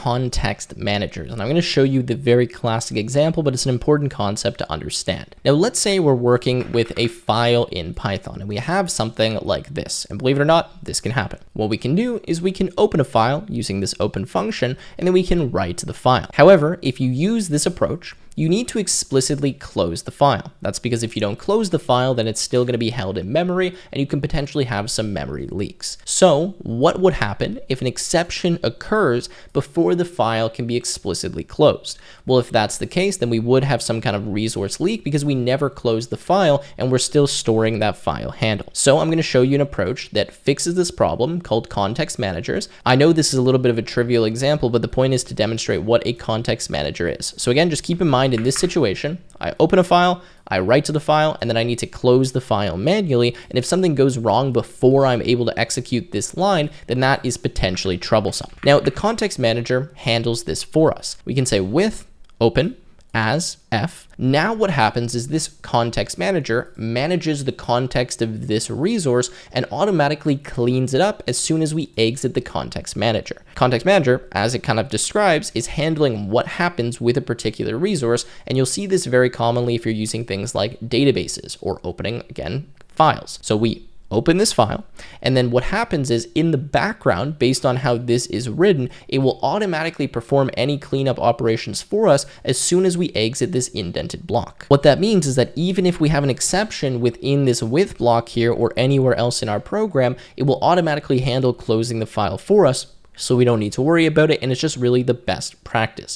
context managers. And I'm going to show you the very classic example, but it's an important concept to understand. Now, let's say we're working with a file in Python and we have something like this. And believe it or not, this can happen. What we can do is we can open a file using this open function, and then we can write to the file. However, if you use this approach, you need to explicitly close the file. That's because if you don't close the file, then it's still going to be held in memory and you can potentially have some memory leaks. So what would happen if an exception occurs before the file can be explicitly closed? Well, if that's the case, then we would have some kind of resource leak because we never closed the file and we're still storing that file handle. So I'm going to show you an approach that fixes this problem called context managers. I know this is a little bit of a trivial example, but the point is to demonstrate what a context manager is. So again, just keep in mind, in this situation, I open a file, I write to the file, and then I need to close the file manually. And if something goes wrong before I'm able to execute this line, then that is potentially troublesome. Now, the context manager handles this for us. We can say with open as F. Now what happens is this context manager manages the context of this resource and automatically cleans it up as soon as we exit the context manager. Context manager, as it kind of describes, is handling what happens with a particular resource, and you'll see this very commonly if you're using things like databases or opening, again, files. So we open this file, and then what happens is in the background, based on how this is written, it will automatically perform any cleanup operations for us as soon as we exit this indented block. What that means is that even if we have an exception within this with block here or anywhere else in our program, it will automatically handle closing the file for us, so we don't need to worry about it, and it's just really the best practice.